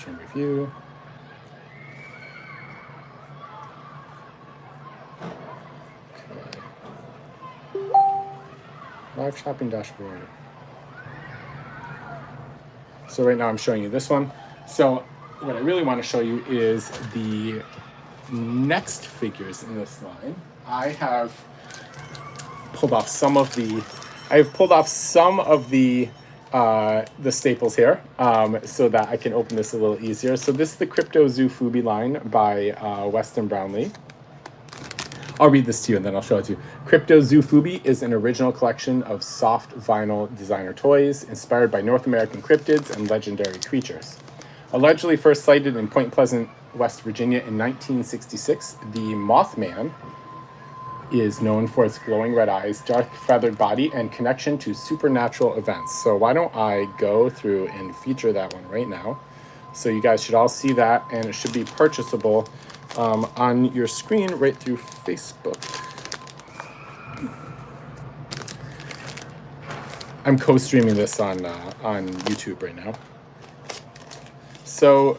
stream review. Okay. Live shopping dashboard. So right now I'm showing you this one. So what I really want to show you is the next figures in this line. I have pulled off some of the staples here so that I can open this a little easier. So this is the Cryptozoo-fubi line by Weston Brownlee. I'll read this to you and then I'll show it to you. Cryptozoo-fubi is an original collection of soft vinyl designer toys inspired by North American cryptids and legendary creatures. Allegedly first sighted in Point Pleasant, West Virginia in 1966, the Mothman is known for its glowing red eyes, dark feathered body, and connection to supernatural events. So why don't I go through and feature that one right now? So you guys should all see that, and it should be purchasable on your screen right through Facebook. I'm co-streaming this on YouTube right now. So,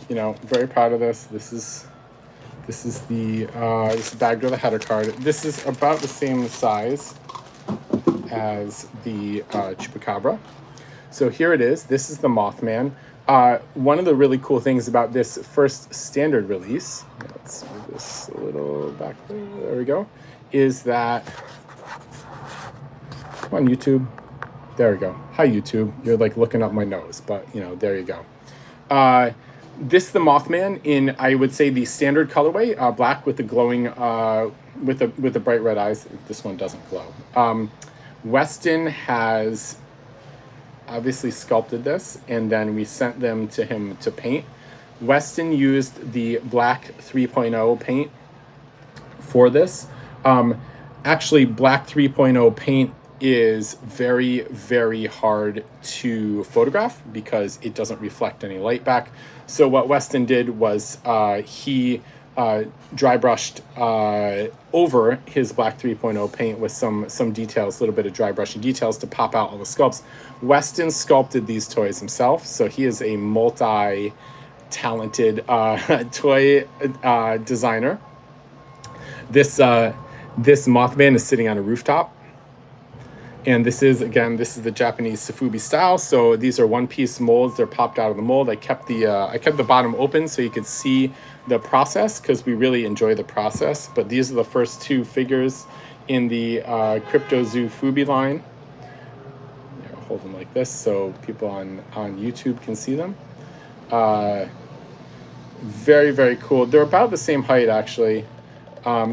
you know, very proud of this. This is the bag with the header card. This is about the same size as the Chupacabra. So here it is. This is the Mothman. One of the really cool things about this first standard release, let's move this a little back there we go, is that, come on YouTube, there we go. Hi YouTube, you're like looking up my nose, but you know, there you go. This is the Mothman in, I would say, the standard colorway, black with the glowing, with the bright red eyes. This one doesn't glow. Weston has obviously sculpted this, and then we sent them to him to paint. Weston used the black 3.0 paint for this. Actually, black 3.0 paint is very, very hard to photograph because it doesn't reflect any light back. So what Weston did was he dry brushed over his black 3.0 paint with some details, a little bit of dry brushing details to pop out all the sculpts. Weston sculpted these toys himself, so he is a multi-talented toy designer. This Mothman is sitting on a rooftop. And this is the Japanese Sofubi style. So these are one-piece molds. They're popped out of the mold. I kept the bottom open so you could see the process because we really enjoy the process. But these are the first two figures in the Cryptozoo-fubi line. Hold them like this so people on YouTube can see them. Very, very cool. They're about the same height actually.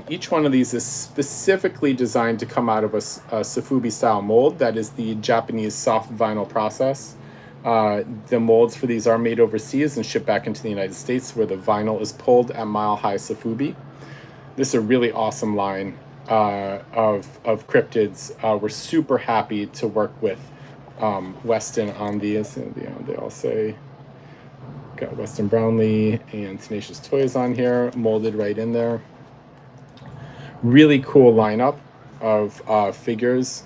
Each one of these is specifically designed to come out of a Sofubi style mold. That is the Japanese soft vinyl process. The molds for these are made overseas and shipped back into the United States where the vinyl is pulled at Mile High Sofubi. This is a really awesome line of cryptids. We're super happy to work with Weston on these. They all say, got Weston Brownlee and Tenacious Toys on here, molded right in there. Really cool lineup of figures.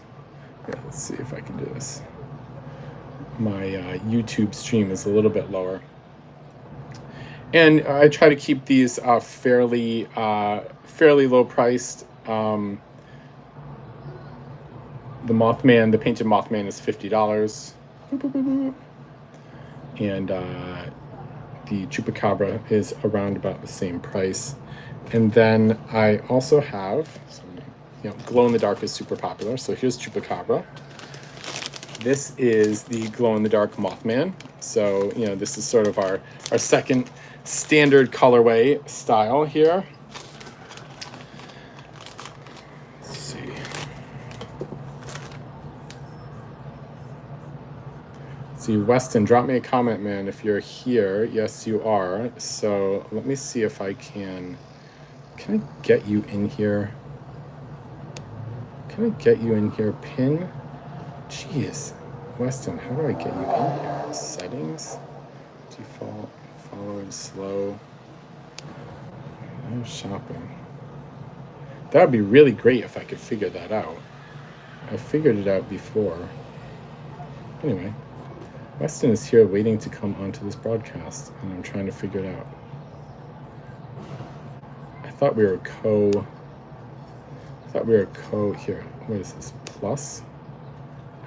Yeah, let's see if I can do this. My YouTube stream is a little bit lower. And I try to keep these fairly low priced. The Mothman, the painted Mothman is $50. And the Chupacabra is around about the same price. And then I also have, glow in the dark is super popular. So here's Chupacabra. This is the glow in the dark Mothman. So, this is sort of our second standard colorway style here. Let's see. See, Weston, drop me a comment, man, if you're here. Yes, you are. So let me see if I can I get you in here? Can I get you in here? Pin? Jeez. Weston, how do I get you in here? Settings? Default, forward, slow. No shopping. That would be really great if I could figure that out. I figured it out before. Anyway. Weston is here waiting to come onto this broadcast, and I'm trying to figure it out. I thought we were here. What is this? Plus?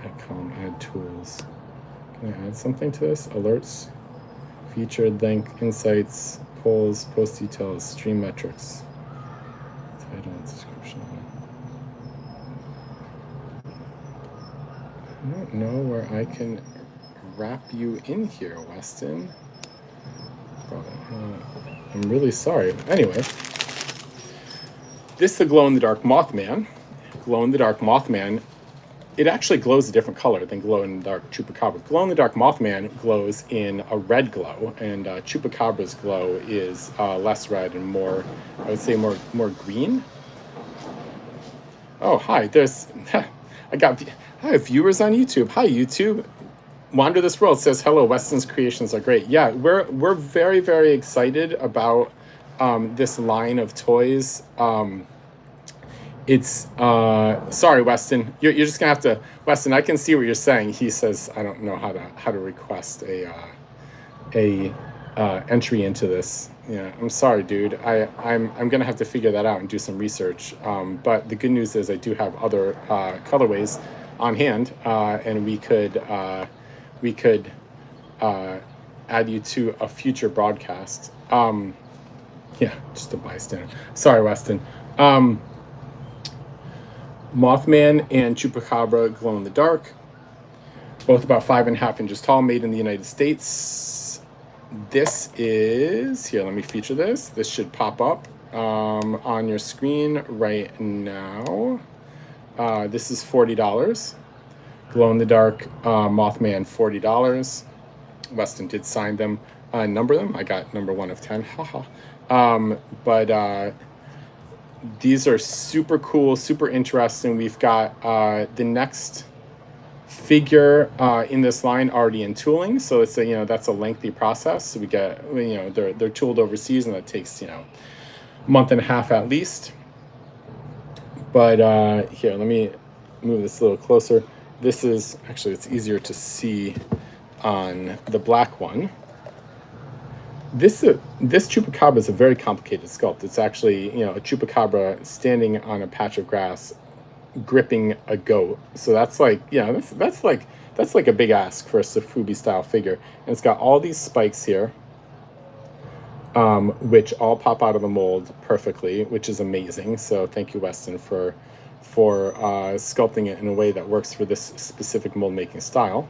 Add column, add tools. Can I add something to this? Alerts, featured link, insights, polls, post details, stream metrics. Title, description. I don't know where I can wrap you in here, Weston. I'm really sorry. Anyway, this is the glow-in-the-dark Mothman. Glow-in-the-dark Mothman. It actually glows a different color than glow-in-the-dark Chupacabra. Glow-in-the-dark Mothman glows in a red glow, and Chupacabra's glow is less red and more, I would say, more green. Oh, hi. There's, I have viewers on YouTube. Hi, YouTube. Wander This World says, hello, Weston's creations are great. Yeah, we're very, very excited about this line of toys. It's sorry, Weston. You're just gonna have to, Weston. I can see what you're saying. He says I don't know how to request a entry into this. Yeah, I'm sorry, dude. I'm gonna have to figure that out and do some research. But the good news is I do have other colorways on hand, and we could add you to a future broadcast. Yeah, just a bystander. Sorry, Weston. Mothman and Chupacabra glow in the dark, both about 5.5 inches tall, made in the United States. This is, here, let me feature this. This should pop up on your screen right now. This is $40. Glow in the dark Mothman, $40. Weston did sign them, number them. I got number 1 of 10. Haha. But these are super cool, super interesting. We've got the next figure in this line already in tooling, so it's a, that's a lengthy process. So we get, they're tooled overseas, and that takes a month and a half at least. But here, let me move this a little closer. This is actually, it's easier to see on the black one. This Chupacabra is a very complicated sculpt. It's actually, a Chupacabra standing on a patch of grass, gripping a goat. So that's like, that's like a big ask for a Sofubi style figure. And it's got all these spikes here, which all pop out of the mold perfectly, which is amazing. So thank you, Weston, for sculpting it in a way that works for this specific mold making style.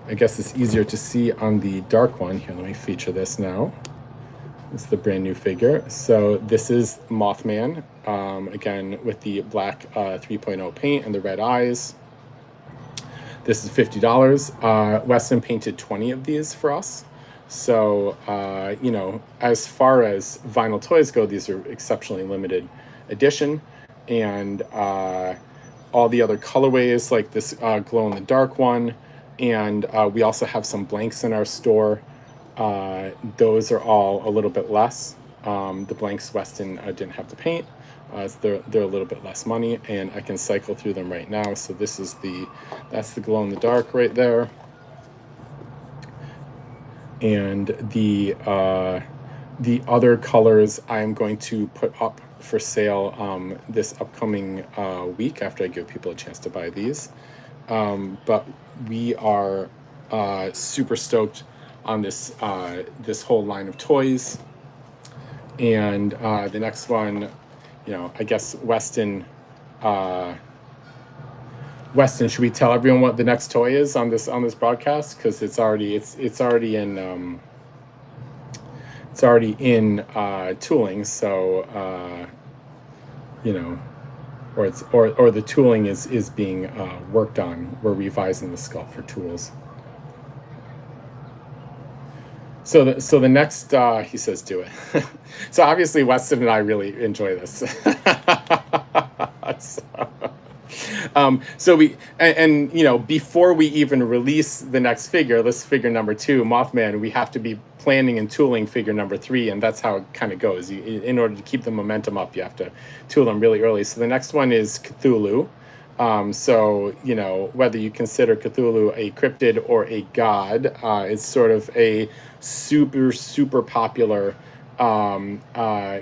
I guess it's easier to see on the dark one. Here, let me feature this now. It's the brand new figure. So this is Mothman, again, with the black 3.0 paint and the red eyes. This is $50. Weston painted 20 of these for us. So, as far as vinyl toys go, these are exceptionally limited edition. And all the other colorways, like this glow-in-the-dark one, and we also have some blanks in our store. Those are all a little bit less. The blanks Weston didn't have to paint. They're a little bit less money, and I can cycle through them right now. So this is that's the glow-in-the-dark right there. And the other colors I'm going to put up for sale this upcoming week after I give people a chance to buy these. But we are super stoked on this this whole line of toys. And the next one, I guess Weston, should we tell everyone what the next toy is on this broadcast? Because it's already in tooling. So or the tooling is being worked on. We're revising the sculpt for tools. So the next, he says, do it. So obviously Weston and I really enjoy this. So we, and before we even release the next figure, this figure number 2, Mothman, we have to be planning and tooling figure number 3, and that's how it kind of goes. In order to keep the momentum up, you have to tool them really early. So the next one is Cthulhu. So, whether you consider Cthulhu a cryptid or a god, it's sort of a super, super popular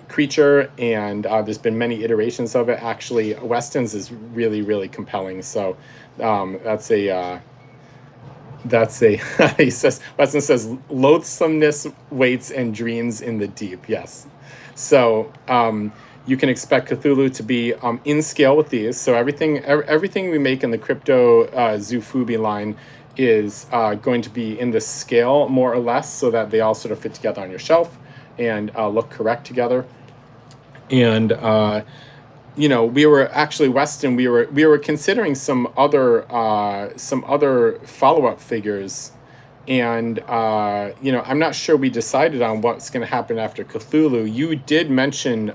creature, and there's been many iterations of it. Actually, Weston's is really, really compelling. So that's a he says, Weston says, loathsomeness waits and dreams in the deep. Yes. So you can expect Cthulhu to be in scale with these. So everything we make in the Cryptozoo-fubi line is going to be in the scale more or less, so that they all sort of fit together on your shelf and look correct together. And we were actually, Weston, we were considering some other follow-up figures, and I'm not sure we decided on what's going to happen after Cthulhu. You did mention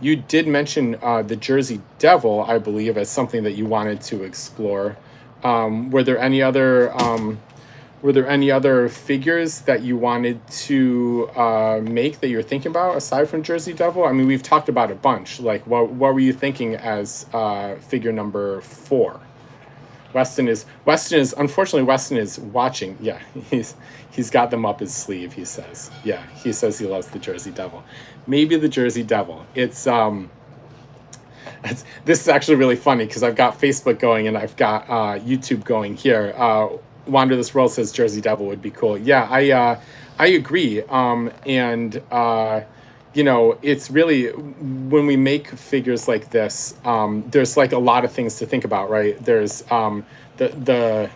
the Jersey Devil, I believe, as something that you wanted to explore. Were there any other figures that you wanted to make that you're thinking about aside from Jersey Devil? I mean, we've talked about a bunch. Like, what were you thinking as figure number 4? Weston is watching. Yeah, he's got them up his sleeve, he says. Yeah, he says he loves the Jersey Devil. Maybe the Jersey Devil. This is actually really funny because I've got Facebook going and I've got YouTube going here. Wander This World says Jersey Devil would be cool. Yeah, I agree. It's really, when we make figures like this, there's like a lot of things to think about, right? There's the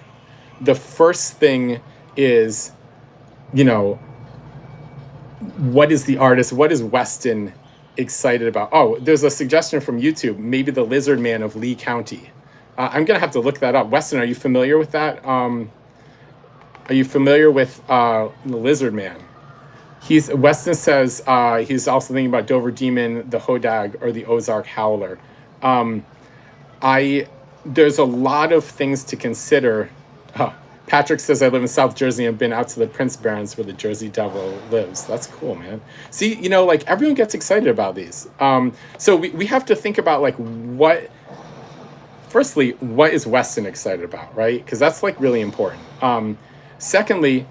first thing is, what is the artist? What is Weston excited about? Oh, there's a suggestion from YouTube. Maybe the Lizard Man of Lee County. I'm gonna have to look that up. Weston, are you familiar with that? Are you familiar with the Lizard Man? Weston says he's also thinking about Dover Demon, the Hodag, or the Ozark Howler. There's a lot of things to consider. Patrick says, I live in South Jersey and been out to the Prince Barrens where the Jersey Devil lives. That's cool, man. See, like everyone gets excited about these. So we have to think about like firstly, what is Weston excited about, right? Because that's like really important. Secondly,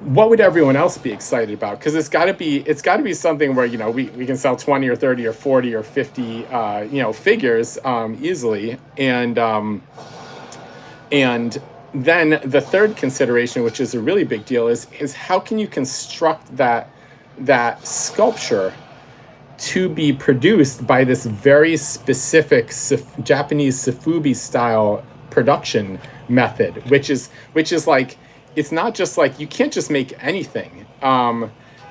what would everyone else be excited about? Because it's got to be something where we can sell 20 or 30 or 40 or 50 figures easily, and then the third consideration, which is a really big deal, is how can you construct that sculpture to be produced by this very specific Japanese Sofubi style production method, which is like, it's not just like, you can't just make anything.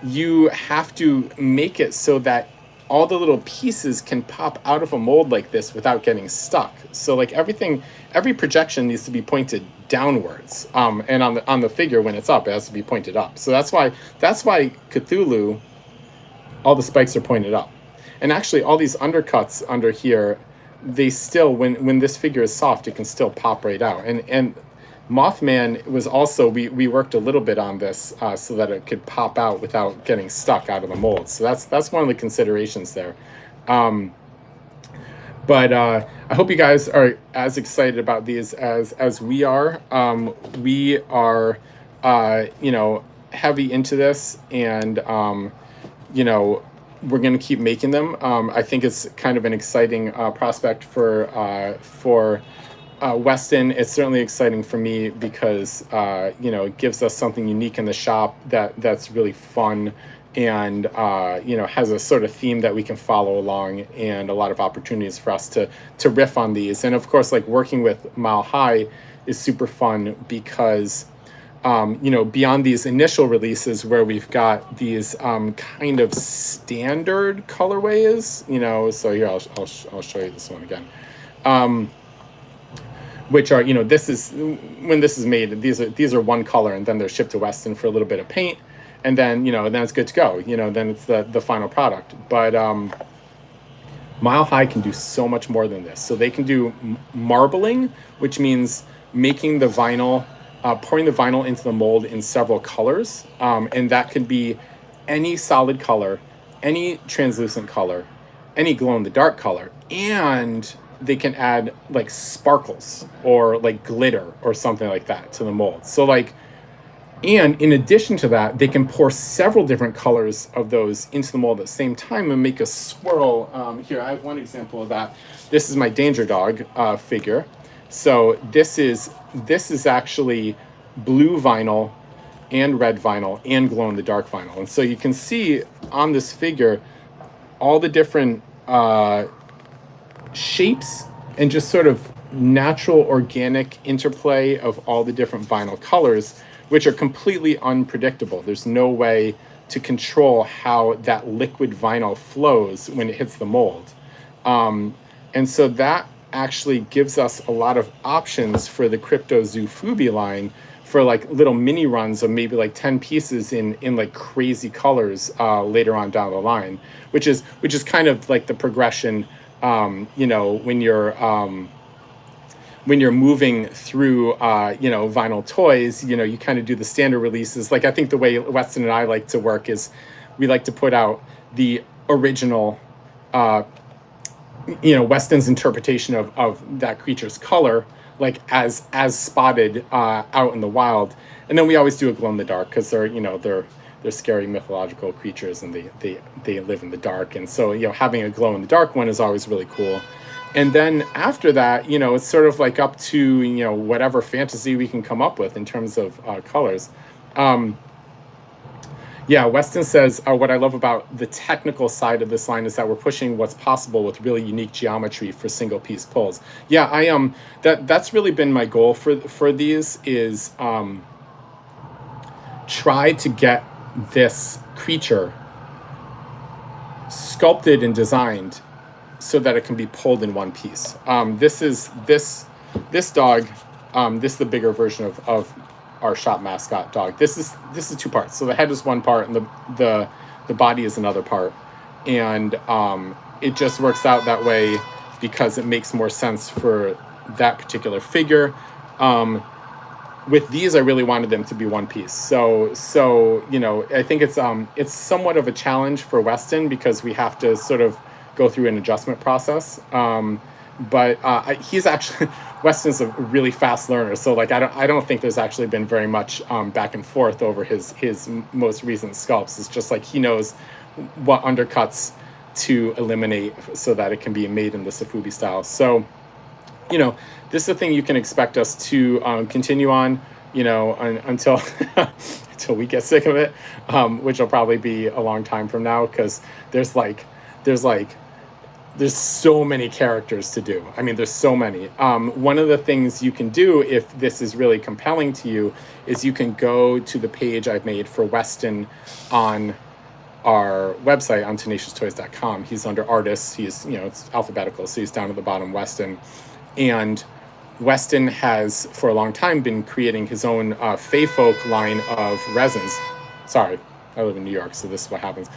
You have to make it so that all the little pieces can pop out of a mold like this without getting stuck. So like every projection needs to be pointed downwards. And on the figure, when it's up, it has to be pointed up. So that's why Cthulhu, all the spikes are pointed up. And actually all these undercuts under here, they still, when this figure is soft, it can still pop right out. And Mothman was also, we worked a little bit on this so that it could pop out without getting stuck out of the mold. So that's one of the considerations there. But I hope you guys are as excited about these as we are. We are, heavy into this, and we're going to keep making them. I think it's kind of an exciting prospect for Weston. It's certainly exciting for me because it gives us something unique in the shop that's really fun, and has a sort of theme that we can follow along, and a lot of opportunities for us to riff on these. And of course, like working with Mile High is super fun because beyond these initial releases where we've got these kind of standard colorways, so here I'll show you this one again. Which are, this is, when this is made, these are one color, and then they're shipped to Weston for a little bit of paint, and then, then it's good to go, then it's the final product. But Mile High can do so much more than this. So they can do marbling, which means making the vinyl, pouring the vinyl into the mold in several colors, and that could be any solid color, any translucent color, any glow-in-the-dark color, and they can add like sparkles or like glitter or something like that to the mold. So like, and in addition to that, they can pour several different colors of those into the mold at the same time and make a swirl. Here, I have one example of that. This is my Danger Dog figure. So this is actually blue vinyl and red vinyl and glow-in-the-dark vinyl. And so you can see on this figure all the different shapes and just sort of natural organic interplay of all the different vinyl colors, which are completely unpredictable. There's no way to control how that liquid vinyl flows when it hits the mold. And so that actually gives us a lot of options for the Cryptozoo-fubi line for like little mini runs of maybe like 10 pieces in like crazy colors later on down the line, which is kind of like the progression, you know, when you're moving through, you know, vinyl toys, you know, you kind of do the standard releases. Like, I think the way Weston and I like to work is we like to put out the original, you know, Weston's interpretation of that creature's color, like as spotted out in the wild. And then we always do a glow in the dark because they're, you know, they're scary mythological creatures and they live in the dark. And so, you know, having a glow in the dark one is always really cool. And then after that, you know, it's sort of like up to, you know, whatever fantasy we can come up with in terms of colors. Yeah, Weston says, what I love about the technical side of this line is that we're pushing what's possible with really unique geometry for single piece pulls. Yeah, that's really been my goal for these is try to get this creature sculpted and designed so that it can be pulled in one piece. This dog, this is the bigger version of our shop mascot dog. This is two parts. So the head is one part and the body is another part. And it just works out that way because it makes more sense for that particular figure. With these, I really wanted them to be one piece. So you know, I think it's somewhat of a challenge for Weston because we have to sort of go through an adjustment process. But he's actually, Weston's a really fast learner. So like, I don't think there's actually been very much back and forth over his most recent sculpts. It's just like he knows what undercuts to eliminate so that it can be made in the Sofubi style. So, you know, this is the thing you can expect us to continue on, you know, until until we get sick of it, which will probably be a long time from now because there's so many characters to do. I mean, there's so many. One of the things you can do if this is really compelling to you is you can go to the page I've made for Weston on our website on tenacioustoys.com. He's under artists. He's, you know, it's alphabetical, so he's down at the bottom, Weston. And Weston has, for a long time, been creating his own Fey Folk line of resins. Sorry, I live in New York, so this is what happens.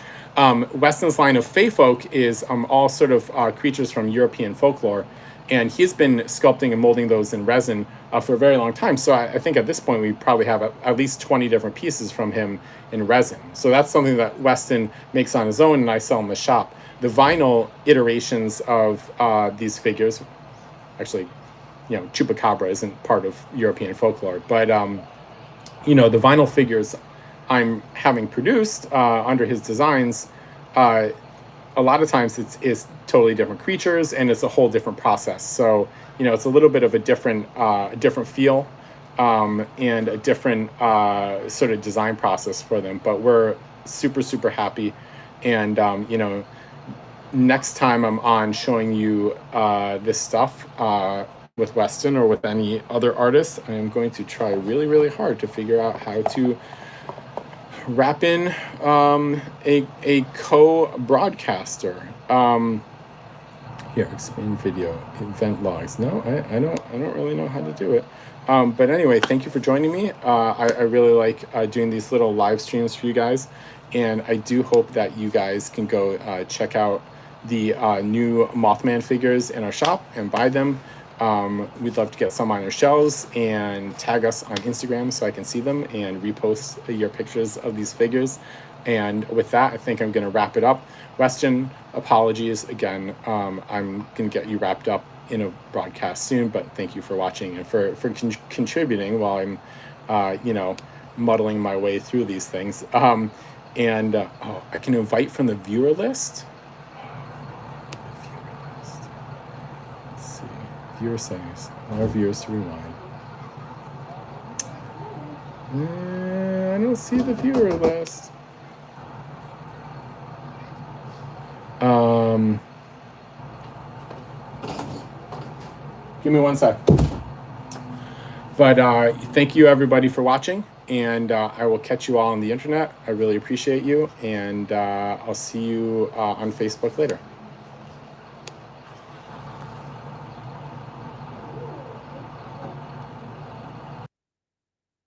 Weston's line of Fey Folk is all sort of creatures from European folklore, and he's been sculpting and molding those in resin for a very long time. So I think at this point we probably have at least 20 different pieces from him in resin. So that's something that Weston makes on his own, and I sell in the shop. The vinyl iterations of these figures, actually, you know, Chupacabra isn't part of European folklore, but you know, the vinyl figures I'm having produced under his designs, a lot of times it's totally different creatures and it's a whole different process. So, you know, it's a little bit of a different feel and a different sort of design process for them. But we're super, super happy. And, you know, next time I'm on showing you this stuff with Weston or with any other artist, I am going to try really, really hard to figure out how to wrap in a co-broadcaster. Here, expand video, event logs. No, I don't really know how to do it. But anyway, thank you for joining me. I really like doing these little live streams for you guys, and I do hope that you guys can go check out the new Mothman figures in our shop and buy them. We'd love to get some on our shelves and tag us on Instagram so I can see them and repost your pictures of these figures. And with that, I think I'm going to wrap it up. Weston, apologies again. I'm going to get you wrapped up in a broadcast soon. But thank you for watching and for contributing while I'm, muddling my way through these things. I can invite from the viewer list. Let's see, viewer settings. Allow viewers to rewind. I don't see the viewer list. Give me 1 sec. But thank you everybody for watching, and I will catch you all on the internet. I really appreciate you, and I'll see you on Facebook later.